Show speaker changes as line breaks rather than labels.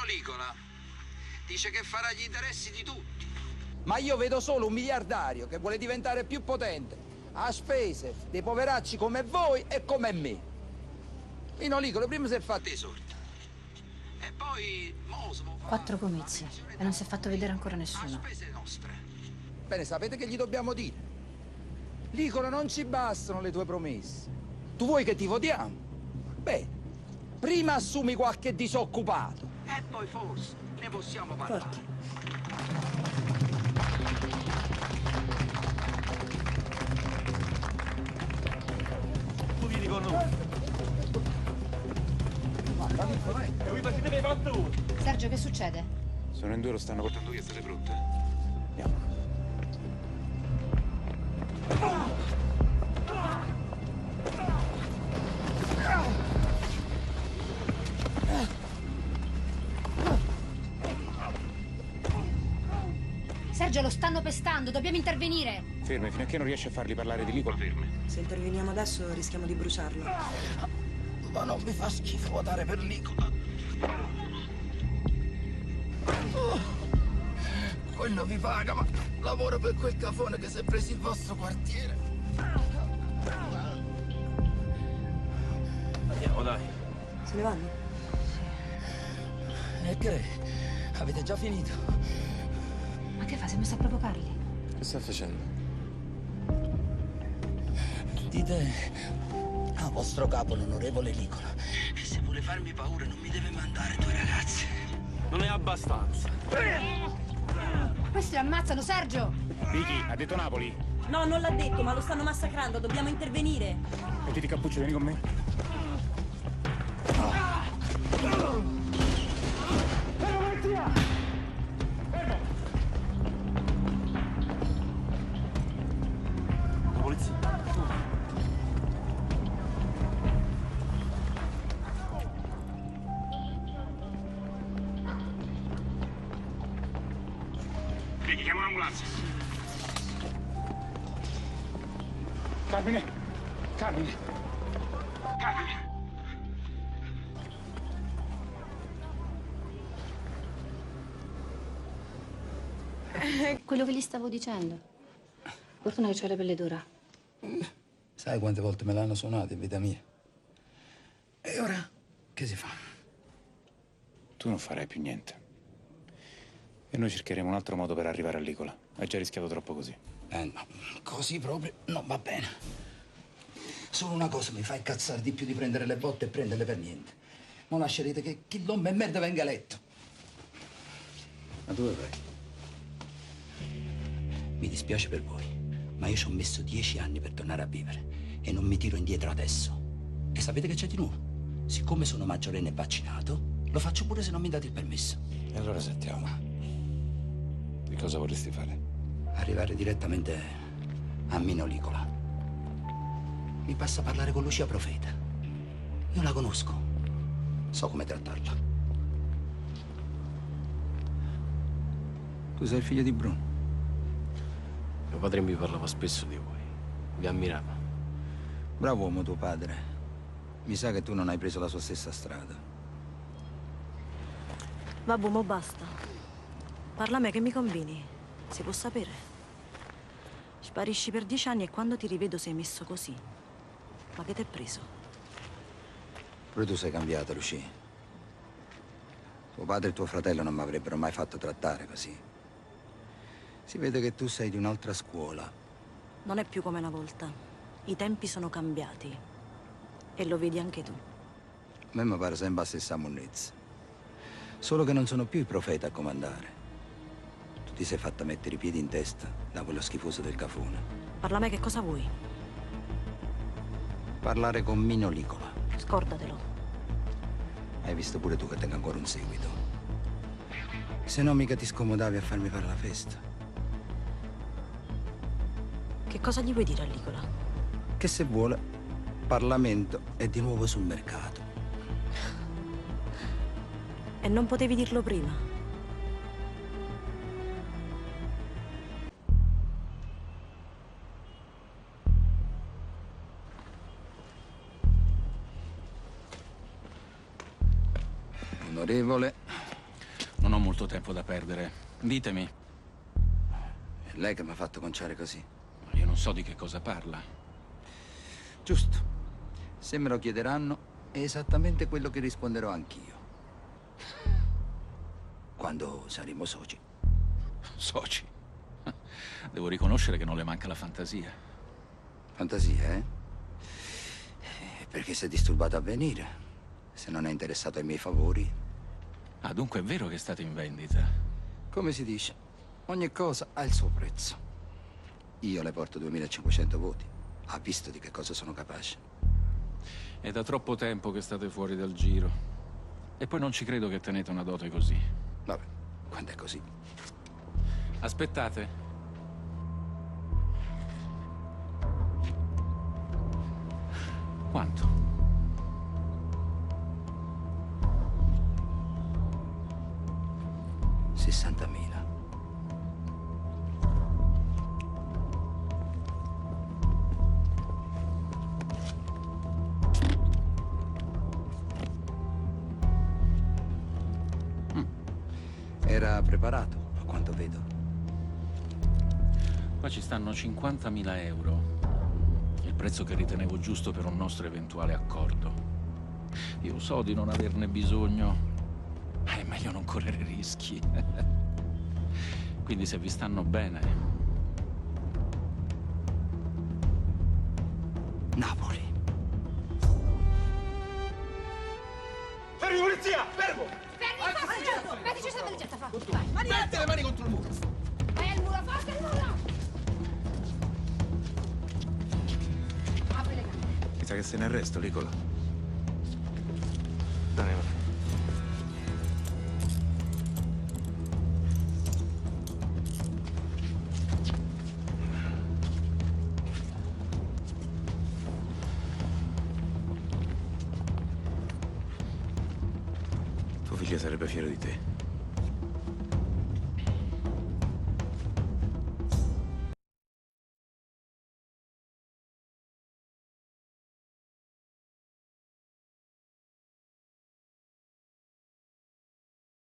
Licola dice che farà gli interessi di tutti.
Ma io vedo solo un miliardario che vuole diventare più potente a spese dei poveracci come voi e come me. Mino Licola prima si è fatto esorta. E poi Mosimo fa
4 comizi e non si è fatto vedere ancora
a
nessuno.
spese nostre.
Bene, sapete che gli dobbiamo dire? Licola, non ci bastano le tue promesse. Tu vuoi che ti votiamo? Beh, prima assumi qualche disoccupato.
E poi forse ne possiamo parlare.
Tu vieni con noi. E vi facete le fatte voi.
Sergio, che succede?
Sono in due, lo stanno portando via, state pronte? Andiamo.
Sergio, lo stanno pestando, dobbiamo intervenire.
Fermi, fino a che non riesci a farli parlare di Licola, fermi.
Se interveniamo adesso rischiamo di bruciarlo.
Ma non mi fa schifo votare per Licola. Quello vi paga, ma lavoro per quel cafone che si è preso il vostro quartiere.
Andiamo, dai.
Se ne vanno?
E che? Avete già finito?
Ma che fa? Si è messo a provocarli?
Che sta facendo?
Dite a vostro capo, l'onorevole Licola, che se vuole farmi paura non mi deve mandare due ragazzi.
Non è abbastanza.
Questi lo ammazzano, Sergio!
Vicky, ha detto Napoli?
No, non l'ha detto, ma lo stanno massacrando, dobbiamo intervenire.
Mettiti cappuccio, vieni con me.
La polizia.
Vicky, chiama un'ambulanza. Carmine! Carmine! Carmine!
Quello che gli stavo dicendo. Fortuna che c'ho la pelle dura.
Sai quante volte me l'hanno suonato in vita mia? E ora che si fa?
Tu non farai più niente. E noi cercheremo un altro modo per arrivare a Licola. Hai già rischiato troppo così.
No, così proprio non va bene. Solo una cosa mi fa incazzare di più di prendere le botte e prenderle per niente. Non lascerete che chi l'ombre e merda venga eletto. Ma dove vai? Mi dispiace per voi, ma io ci ho messo 10 anni per tornare a vivere e non mi tiro indietro adesso. E sapete che c'è di nuovo? Siccome sono maggiorenne e vaccinato, lo faccio pure se non mi date il permesso.
E allora sentiamo. Di cosa vorresti fare?
Arrivare direttamente a Mino Licola. Mi basta parlare con Lucia Profeta. Io la conosco. So come trattarla. Tu sei il figlio di Bruno?
Mio padre mi parlava spesso di voi. Vi ammirava.
Bravo uomo tuo padre. Mi sa che tu non hai preso la sua stessa strada.
Vabbè, mo basta. Parla a me, che mi combini? Si può sapere? Sparisci per 10 anni e quando ti rivedo sei messo così. Ma che t'è preso?
Pure tu sei cambiata, Lucia. Tuo padre e tuo fratello non mi avrebbero mai fatto trattare così. Si vede che tu sei di un'altra scuola.
Non è più come una volta. I tempi sono cambiati. E lo vedi anche tu.
A me mi pare sempre la stessa monnezza. Solo che non sono più il profeta a comandare. Tu ti sei fatta mettere i piedi in testa da quello schifoso del cafone.
Parla a me, che cosa vuoi?
Parlare con Mino Licola.
Scordatelo.
Hai visto pure tu che tengo ancora un seguito. Se no mica ti scomodavi a farmi fare la festa.
Che cosa gli vuoi dire a Licola?
Che se vuole, Parlamento è di nuovo sul mercato.
E non potevi dirlo prima?
Onorevole,
Non ho molto tempo da perdere. Ditemi.
È lei che mi ha fatto conciare così.
Ma io non so di che cosa parla.
Giusto. Se me lo chiederanno, è esattamente quello che risponderò anch'io. Quando saremo soci.
Soci. Devo riconoscere che non le manca la fantasia.
Fantasia, eh? Perché si è disturbato a venire. Se non è interessato ai miei favori.
Ah, dunque è vero che state in vendita?
Come si dice, ogni cosa ha il suo prezzo. Io le porto 2500 voti. Ha visto di che cosa sono capace.
È da troppo tempo che state fuori dal giro. E poi non ci credo che tenete una dote così.
Vabbè, quando è così.
Aspettate. Quanto?
60.000. Era preparato, a quanto vedo.
Qua ci stanno 50.000 euro. Il prezzo che ritenevo giusto per un nostro eventuale accordo. Io so di non averne bisogno, ma è meglio non correre rischi. Quindi se vi stanno bene.
Napoli.
Fermi, polizia! Fermo!
Metti, ci sta bella fa. Vai.
Metti le mani contro il muro!
Vai al muro, forza al muro! Apri le gambe.
Mi sa che se ne arresto, Nicola.
Dai, va.
Tuo figlio sarebbe fiero di te.